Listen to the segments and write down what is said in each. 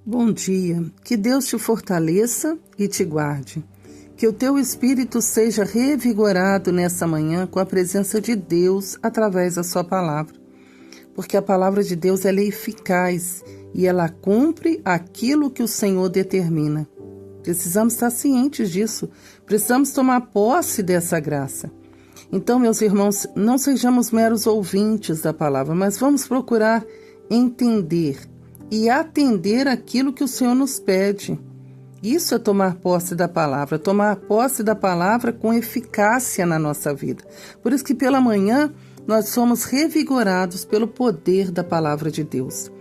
Bom dia, que Deus te fortaleça e te guarde. Que o teu espírito seja revigorado nessa manhã com a presença de Deus através da sua palavra. Porque a palavra de Deus ela é eficaz e ela cumpre aquilo que o Senhor determina. Precisamos estar cientes disso, precisamos tomar posse dessa graça. Então, meus irmãos, não sejamos meros ouvintes da palavra, mas vamos procurar entender e atender aquilo que o Senhor nos pede. Isso é tomar posse da palavra com eficácia na nossa vida. Por isso que pela manhã nós somos revigorados pelo poder da palavra de Deus.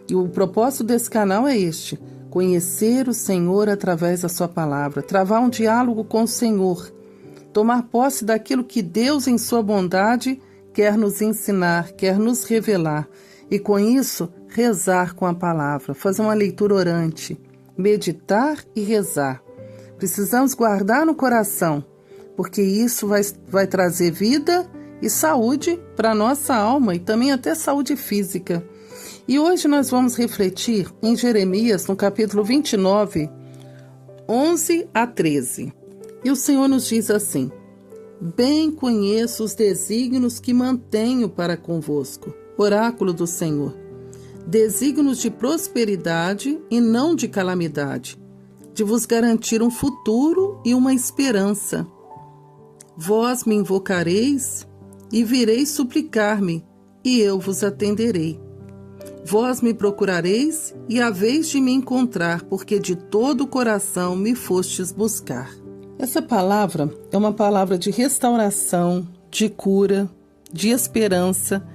E o propósito desse canal é este: conhecer o Senhor através da sua palavra, travar um diálogo com o Senhor, tomar posse daquilo que Deus em sua bondade quer nos ensinar, quer nos revelar. E com isso, rezar com a palavra, fazer uma leitura orante, meditar e rezar. Precisamos guardar no coração, porque isso vai trazer vida e saúde para a nossa alma e também até saúde física. E hoje nós vamos refletir em Jeremias, no capítulo 29, 11 a 13. E o Senhor nos diz assim: bem conheço os desígnios que mantenho para convosco, oráculo do Senhor, desígnios de prosperidade e não de calamidade, de vos garantir um futuro e uma esperança. Vós me invocareis e vireis suplicar-me, e eu vos atenderei. Vós me procurareis e haveis de me encontrar, porque de todo o coração me fostes buscar. Essa palavra é uma palavra de restauração, de cura, de esperança,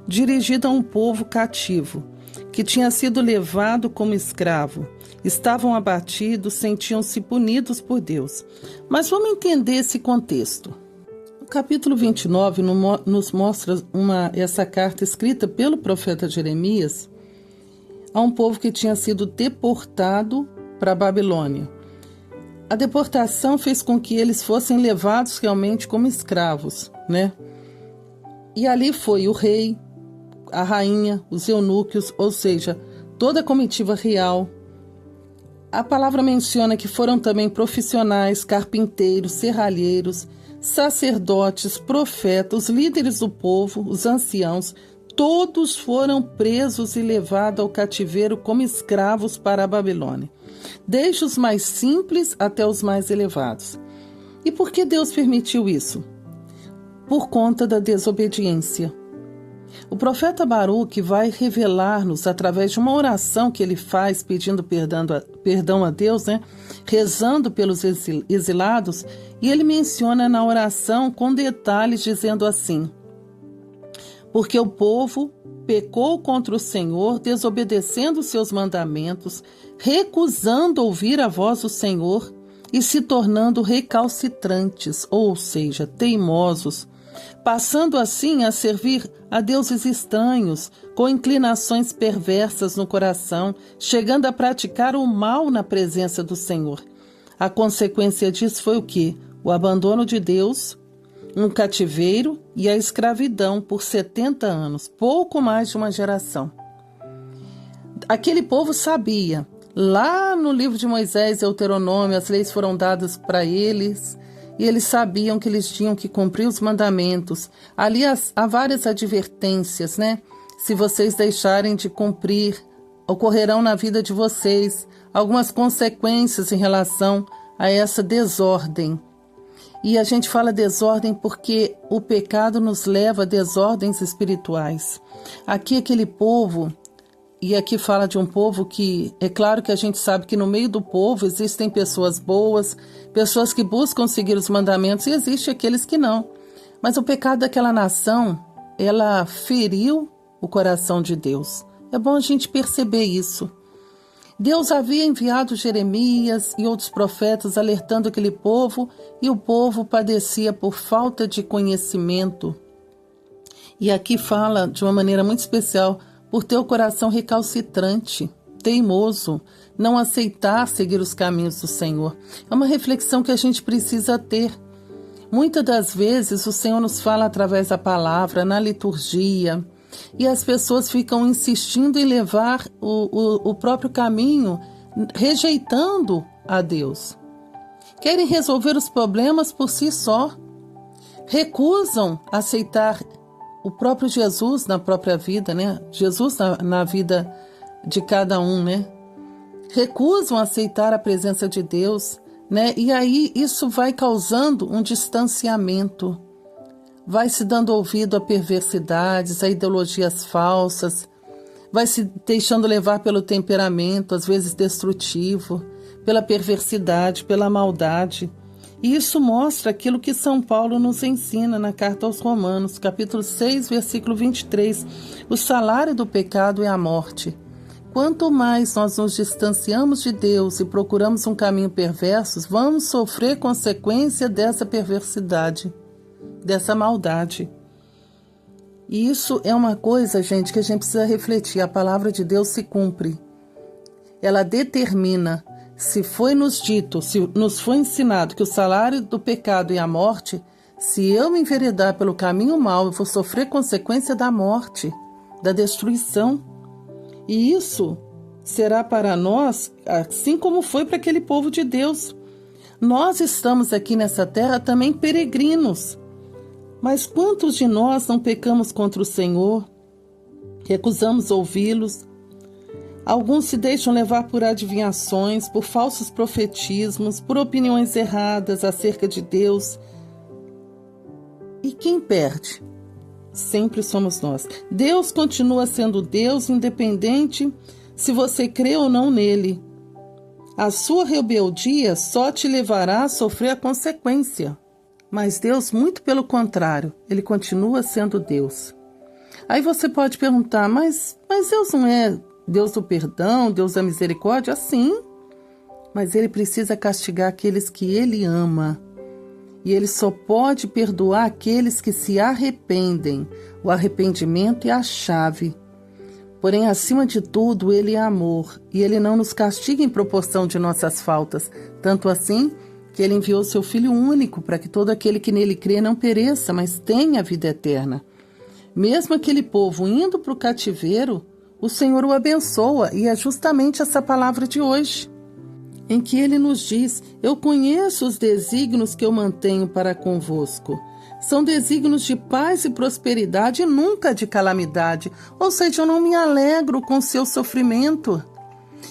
dirigida a um povo cativo, que tinha sido levado como escravo. Estavam abatidos, sentiam-se punidos por Deus. Mas vamos entender esse contexto. O capítulo 29 nos mostra essa carta escrita pelo profeta Jeremias a um povo que tinha sido deportado para a Babilônia. A deportação fez com que eles fossem levados realmente como escravos, né? E ali foi o rei, a rainha, os eunucos, ou seja, toda a comitiva real. A palavra menciona que foram também profissionais, carpinteiros, serralheiros, sacerdotes, profetas, líderes do povo, os anciãos, todos foram presos e levados ao cativeiro como escravos para a Babilônia, desde os mais simples até os mais elevados. E por que Deus permitiu isso? Por conta da desobediência. O profeta Baruque vai revelar-nos, através de uma oração que ele faz pedindo perdão a Deus, rezando pelos exilados, e ele menciona na oração com detalhes dizendo assim: porque o povo pecou contra o Senhor, desobedecendo seus mandamentos, recusando ouvir a voz do Senhor e se tornando recalcitrantes, ou seja, teimosos, passando assim a servir a deuses estranhos, com inclinações perversas no coração, chegando a praticar o mal na presença do Senhor. A consequência disso foi o quê? O abandono de Deus, um cativeiro e a escravidão por 70 anos, pouco mais de uma geração. Aquele povo sabia, lá no livro de Moisés e Deuteronômio, as leis foram dadas para eles, e eles sabiam que eles tinham que cumprir os mandamentos. Ali há várias advertências, Se vocês deixarem de cumprir, ocorrerão na vida de vocês algumas consequências em relação a essa desordem. E a gente fala desordem porque o pecado nos leva a desordens espirituais. Aqui aquele povo, e aqui fala de um povo que, é claro que a gente sabe que no meio do povo existem pessoas boas, pessoas que buscam seguir os mandamentos, e existem aqueles que não. Mas o pecado daquela nação, ela feriu o coração de Deus. É bom a gente perceber isso. Deus havia enviado Jeremias e outros profetas alertando aquele povo, e o povo padecia por falta de conhecimento. E aqui fala de uma maneira muito especial, por ter o coração recalcitrante, teimoso, não aceitar seguir os caminhos do Senhor. É uma reflexão que a gente precisa ter. Muitas das vezes o Senhor nos fala através da palavra, na liturgia, e as pessoas ficam insistindo em levar o próprio caminho, rejeitando a Deus. Querem resolver os problemas por si só, recusam aceitar o próprio Jesus na própria vida, né? Jesus na vida de cada um, né? Recusam aceitar a presença de Deus, né? E aí isso vai causando um distanciamento, vai se dando ouvido a perversidades, a ideologias falsas, vai se deixando levar pelo temperamento, às vezes destrutivo, pela perversidade, pela maldade. E isso mostra aquilo que São Paulo nos ensina na carta aos Romanos, capítulo 6, versículo 23. O salário do pecado é a morte. Quanto mais nós nos distanciamos de Deus e procuramos um caminho perverso, vamos sofrer consequência dessa perversidade, dessa maldade. E isso é uma coisa, gente, que a gente precisa refletir. A palavra de Deus se cumpre. Ela determina, se foi nos dito, se nos foi ensinado que o salário do pecado é a morte, se eu me enveredar pelo caminho mau, eu vou sofrer consequência da morte, da destruição. E isso será para nós, assim como foi para aquele povo de Deus. Nós estamos aqui nessa terra também peregrinos. Mas quantos de nós não pecamos contra o Senhor? Recusamos ouvi-los. Alguns se deixam levar por adivinhações, por falsos profetismos, por opiniões erradas acerca de Deus. E quem perde? Sempre somos nós. Deus continua sendo Deus, independente se você crê ou não nele. A sua rebeldia só te levará a sofrer a consequência. Mas Deus, muito pelo contrário, ele continua sendo Deus. Aí você pode perguntar, mas Deus não é Deus do perdão, Deus da misericórdia? Sim, mas ele precisa castigar aqueles que ele ama. E ele só pode perdoar aqueles que se arrependem. O arrependimento é a chave. Porém, acima de tudo, ele é amor. E ele não nos castiga em proporção de nossas faltas. Tanto assim que ele enviou seu Filho único para que todo aquele que nele crê não pereça, mas tenha a vida eterna. Mesmo aquele povo indo para o cativeiro, o Senhor o abençoa. E é justamente essa palavra de hoje, em que ele nos diz: eu conheço os desígnios que eu mantenho para convosco. São desígnios de paz e prosperidade e nunca de calamidade. Ou seja, eu não me alegro com o seu sofrimento.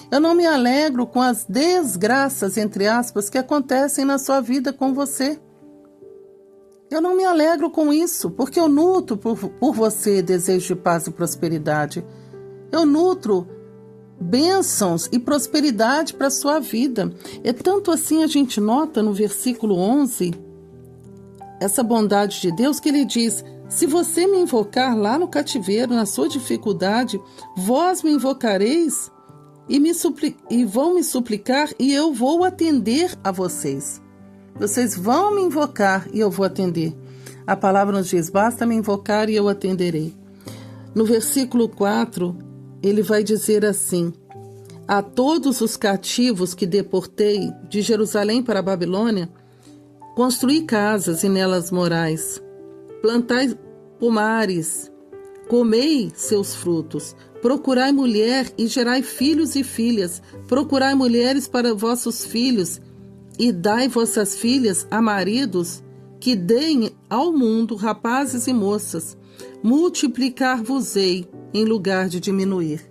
Eu não me alegro com as desgraças, entre aspas, que acontecem na sua vida com você. Eu não me alegro com isso, porque eu nutro por você desejo de paz e prosperidade. Eu nutro bênçãos e prosperidade para a sua vida. É tanto assim, a gente nota no versículo 11, essa bondade de Deus, que ele diz: se você me invocar lá no cativeiro, na sua dificuldade, vós me invocareis e vão me suplicar e eu vou atender a vocês. Vocês vão me invocar e eu vou atender. A palavra nos diz: basta me invocar e eu atenderei. No versículo 4, ele vai dizer assim: a todos os cativos que deportei de Jerusalém para a Babilônia, construí casas e nelas morais, plantai pomares, comei seus frutos, procurai mulher e gerai filhos e filhas, procurai mulheres para vossos filhos e dai vossas filhas a maridos que deem ao mundo rapazes e moças, multiplicar-vos-ei em lugar de diminuir.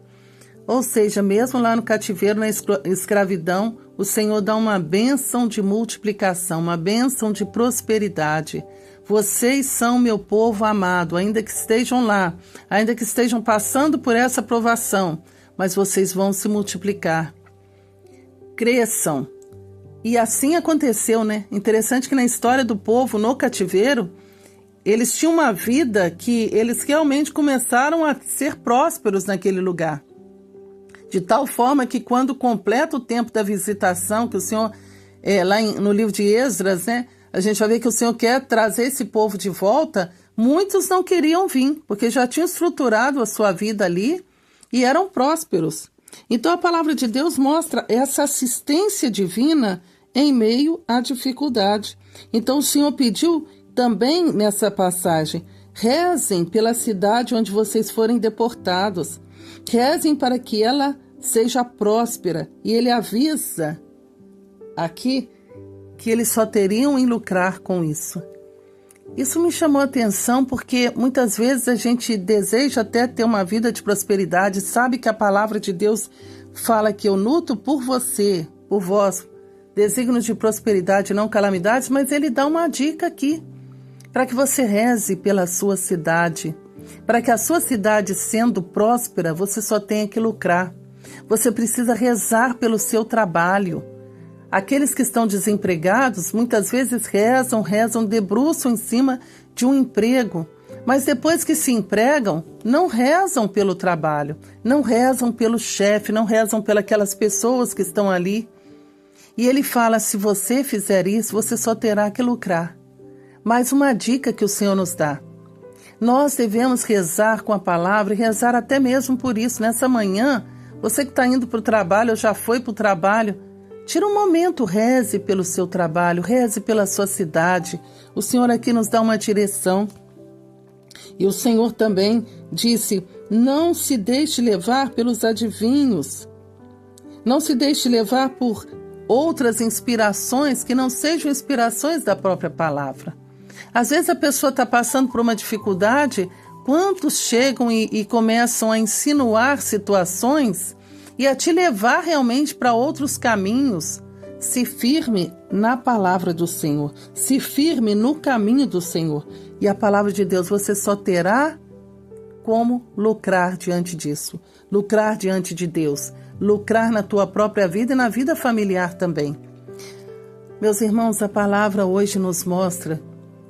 Ou seja, mesmo lá no cativeiro, na escravidão, o Senhor dá uma bênção de multiplicação, uma bênção de prosperidade. Vocês são meu povo amado, ainda que estejam lá, ainda que estejam passando por essa provação, mas vocês vão se multiplicar. Cresçam. E assim aconteceu, né? Interessante que na história do povo no cativeiro, eles tinham uma vida que eles realmente começaram a ser prósperos naquele lugar. De tal forma que quando completa o tempo da visitação, que o Senhor, lá no livro de Esdras, né, a gente vai ver que o Senhor quer trazer esse povo de volta, muitos não queriam vir, porque já tinham estruturado a sua vida ali e eram prósperos. Então a palavra de Deus mostra essa assistência divina em meio à dificuldade. Então o Senhor pediu também nessa passagem: Rezem pela cidade onde vocês forem deportados. Rezem para que ela seja próspera. E ele avisa aqui que eles só teriam em lucrar com isso. Isso me chamou a atenção porque muitas vezes a gente deseja até ter uma vida de prosperidade, sabe que a palavra de Deus fala que eu luto por você, por vós, desígnios de prosperidade, não calamidades, mas ele dá uma dica aqui, para que você reze pela sua cidade, para que a sua cidade sendo próspera, você só tenha que lucrar. Você precisa rezar pelo seu trabalho. Aqueles que estão desempregados, muitas vezes rezam, debruçam em cima de um emprego, mas depois que se empregam, não rezam pelo trabalho, não rezam pelo chefe, não rezam pelas pessoas que estão ali. E ele fala, se você fizer isso, você só terá que lucrar. Mais uma dica que o Senhor nos dá. Nós devemos rezar com a palavra e rezar até mesmo por isso. Nessa manhã, você que está indo para o trabalho ou já foi para o trabalho, tira um momento, reze pelo seu trabalho, reze pela sua cidade. O Senhor aqui nos dá uma direção. E o Senhor também disse, não se deixe levar pelos adivinhos. Não se deixe levar por outras inspirações que não sejam inspirações da própria palavra. Às vezes a pessoa está passando por uma dificuldade, quantos chegam e começam a insinuar situações e a te levar realmente para outros caminhos. Se firme na palavra do Senhor, se firme no caminho do Senhor. E a palavra de Deus você só terá como lucrar diante disso, lucrar diante de Deus, lucrar na tua própria vida e na vida familiar também. Meus irmãos, a palavra hoje nos mostra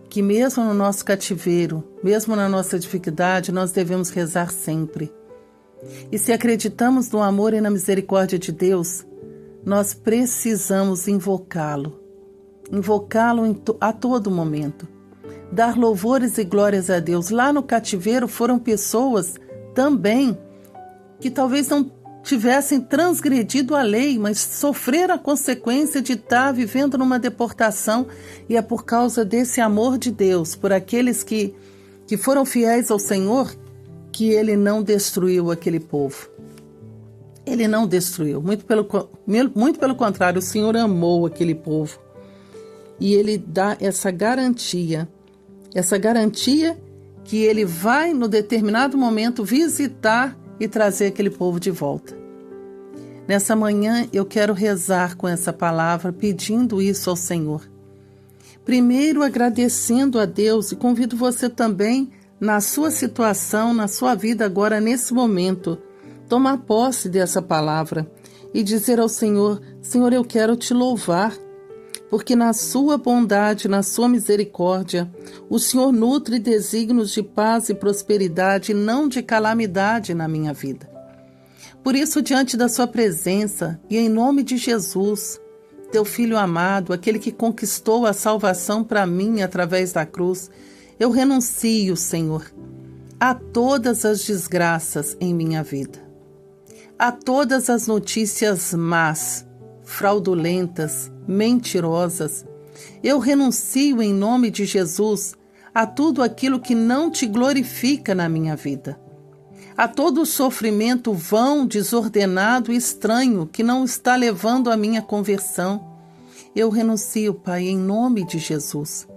que mesmo no nosso cativeiro, mesmo na nossa dificuldade, nós devemos rezar sempre. E se acreditamos no amor e na misericórdia de Deus, nós precisamos invocá-lo a todo momento. Dar louvores e glórias a Deus. Lá no cativeiro foram pessoas também que talvez não tivessem transgredido a lei, mas sofreram a consequência de estar vivendo numa deportação, e é por causa desse amor de Deus, por aqueles que foram fiéis ao Senhor, que ele não destruiu aquele povo. Ele não destruiu, muito pelo contrário, o Senhor amou aquele povo. E ele dá essa garantia que ele vai, no determinado momento, visitar e trazer aquele povo de volta. Nessa manhã eu quero rezar com essa palavra, pedindo isso ao Senhor. Primeiro agradecendo a Deus, e convido você também, na sua situação, na sua vida agora, nesse momento, tomar posse dessa palavra e dizer ao Senhor, Senhor, eu quero te louvar, porque na sua bondade, na sua misericórdia, o Senhor nutre desígnios de paz e prosperidade, não de calamidade na minha vida. Por isso, diante da sua presença e em nome de Jesus, teu Filho amado, aquele que conquistou a salvação para mim através da cruz, eu renuncio, Senhor, a todas as desgraças em minha vida, a todas as notícias más, fraudulentas, mentirosas. Eu renuncio em nome de Jesus a tudo aquilo que não te glorifica na minha vida, a todo o sofrimento vão, desordenado e estranho que não está levando à minha conversão. Eu renuncio, Pai, em nome de Jesus.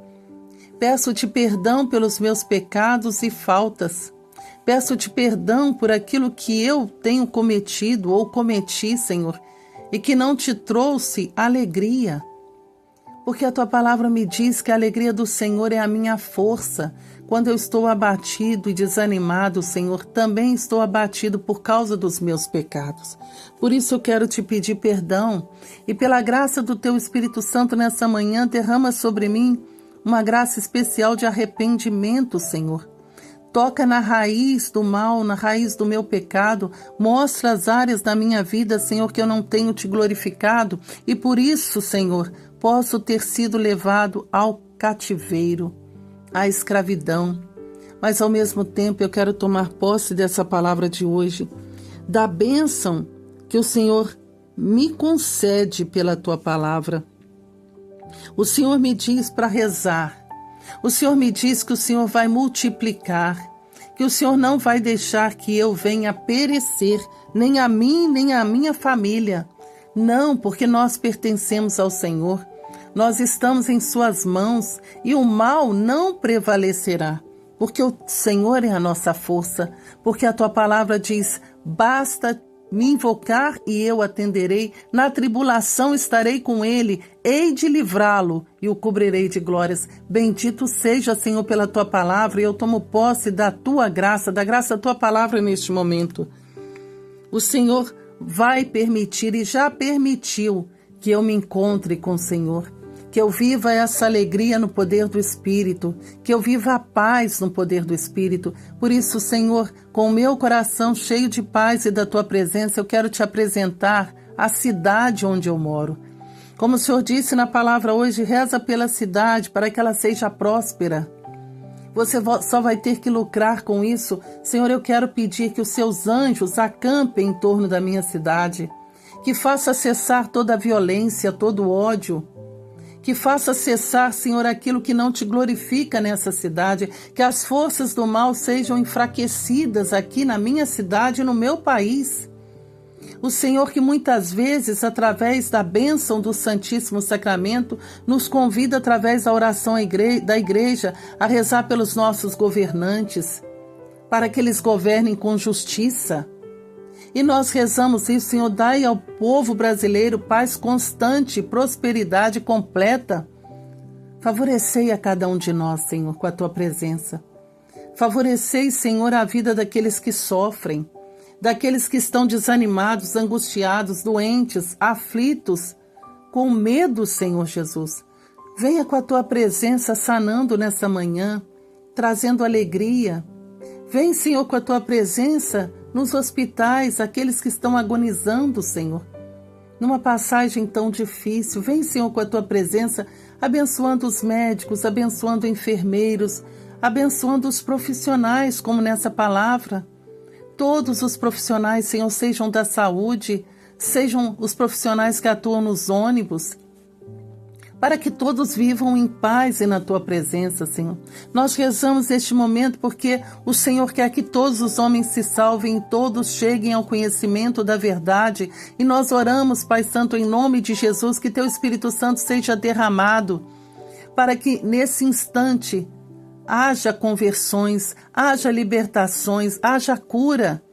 Peço-te perdão pelos meus pecados e faltas. Peço-te perdão por aquilo que eu tenho cometido ou cometi, Senhor, e que não te trouxe alegria. Porque a tua palavra me diz que a alegria do Senhor é a minha força. Quando eu estou abatido e desanimado, Senhor, também estou abatido por causa dos meus pecados. Por isso eu quero te pedir perdão. E pela graça do teu Espírito Santo nessa manhã, derrama sobre mim uma graça especial de arrependimento, Senhor. Toca na raiz do mal, na raiz do meu pecado. Mostra as áreas da minha vida, Senhor, que eu não tenho te glorificado. E por isso, Senhor, posso ter sido levado ao cativeiro, à escravidão. Mas ao mesmo tempo eu quero tomar posse dessa palavra de hoje, da bênção que o Senhor me concede pela tua palavra. O Senhor me diz para rezar. O Senhor me diz que o Senhor vai multiplicar, que o Senhor não vai deixar que eu venha perecer, nem a mim, nem a minha família. Não, porque nós pertencemos ao Senhor. Nós estamos em suas mãos e o mal não prevalecerá, porque o Senhor é a nossa força, porque a tua palavra diz, basta me invocar e eu atenderei, na tribulação estarei com ele, hei de livrá-lo e o cobrirei de glórias. Bendito seja, Senhor, pela tua palavra, e eu tomo posse da tua graça, da graça da tua palavra neste momento. O Senhor vai permitir e já permitiu que eu me encontre com o Senhor, que eu viva essa alegria no poder do Espírito, que eu viva a paz no poder do Espírito. Por isso, Senhor, com o meu coração cheio de paz e da Tua presença, eu quero Te apresentar a cidade onde eu moro. Como o Senhor disse na palavra hoje, reza pela cidade para que ela seja próspera. Você só vai ter que lucrar com isso. Senhor, eu quero pedir que os Seus anjos acampem em torno da minha cidade, que faça cessar toda a violência, todo o ódio, que faça cessar, Senhor, aquilo que não te glorifica nessa cidade, que as forças do mal sejam enfraquecidas aqui na minha cidade e no meu país. O Senhor que muitas vezes, através da bênção do Santíssimo Sacramento, nos convida através da oração da igreja a rezar pelos nossos governantes, para que eles governem com justiça. E nós rezamos isso, Senhor, dai ao povo brasileiro paz constante, prosperidade completa. Favorecei a cada um de nós, Senhor, com a Tua presença. Favorecei, Senhor, a vida daqueles que sofrem, daqueles que estão desanimados, angustiados, doentes, aflitos, com medo, Senhor Jesus. Venha com a Tua presença sanando nessa manhã, trazendo alegria. Vem, Senhor, com a Tua presença nos hospitais, aqueles que estão agonizando, Senhor, numa passagem tão difícil. Vem, Senhor, com a Tua presença, abençoando os médicos, abençoando enfermeiros, abençoando os profissionais, como nessa palavra. Todos os profissionais, Senhor, sejam da saúde, sejam os profissionais que atuam nos ônibus, para que todos vivam em paz e na Tua presença, Senhor. Nós rezamos este momento porque o Senhor quer que todos os homens se salvem e todos cheguem ao conhecimento da verdade. E nós oramos, Pai Santo, em nome de Jesus, que Teu Espírito Santo seja derramado, para que nesse instante haja conversões, haja libertações, haja cura,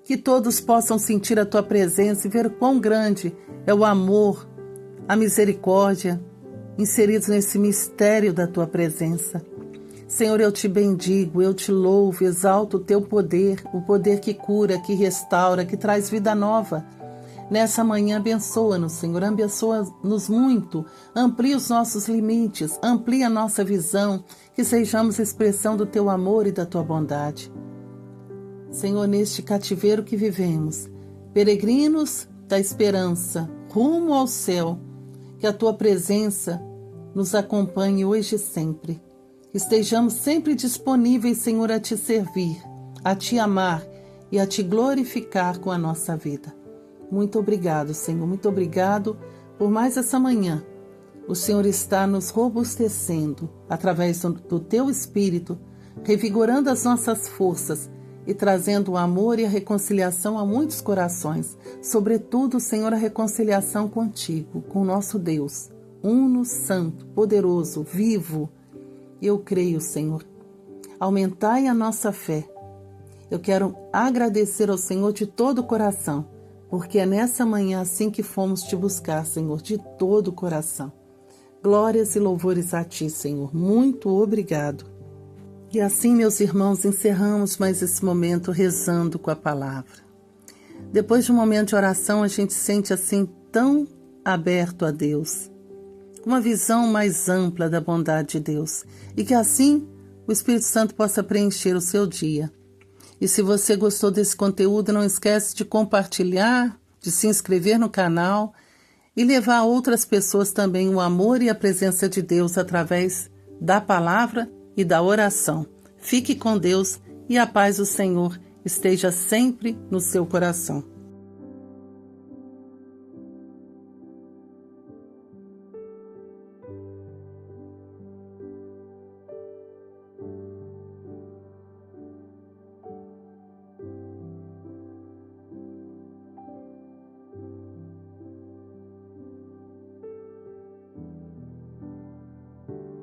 que todos possam sentir a Tua presença e ver quão grande é o amor, a misericórdia, inseridos nesse mistério da Tua presença. Senhor, eu Te bendigo, eu Te louvo, exalto o Teu poder, o poder que cura, que restaura, que traz vida nova. Nessa manhã, abençoa-nos, Senhor, abençoa-nos muito, amplia os nossos limites, amplia a nossa visão, que sejamos expressão do Teu amor e da Tua bondade. Senhor, neste cativeiro que vivemos, peregrinos da esperança, rumo ao céu, que a Tua presença nos acompanhe hoje e sempre. Estejamos sempre disponíveis, Senhor, a Te servir, a Te amar e a Te glorificar com a nossa vida. Muito obrigado, Senhor, muito obrigado por mais essa manhã. O Senhor está nos robustecendo através do Teu Espírito, revigorando as nossas forças e trazendo o amor e a reconciliação a muitos corações. Sobretudo, Senhor, a reconciliação contigo, com o nosso Deus, uno, santo, poderoso, vivo. Eu creio, Senhor. Aumentai a nossa fé. Eu quero agradecer ao Senhor de todo o coração, porque é nessa manhã assim que fomos Te buscar, Senhor, de todo o coração. Glórias e louvores a Ti, Senhor. Muito obrigado. E assim, meus irmãos, encerramos mais esse momento rezando com a palavra. Depois de um momento de oração, a gente sente assim tão aberto a Deus, uma visão mais ampla da bondade de Deus, e que assim o Espírito Santo possa preencher o seu dia. E se você gostou desse conteúdo, não esquece de compartilhar, de se inscrever no canal e levar a outras pessoas também o amor e a presença de Deus através da palavra e da oração. Fique com Deus e a paz do Senhor esteja sempre no seu coração.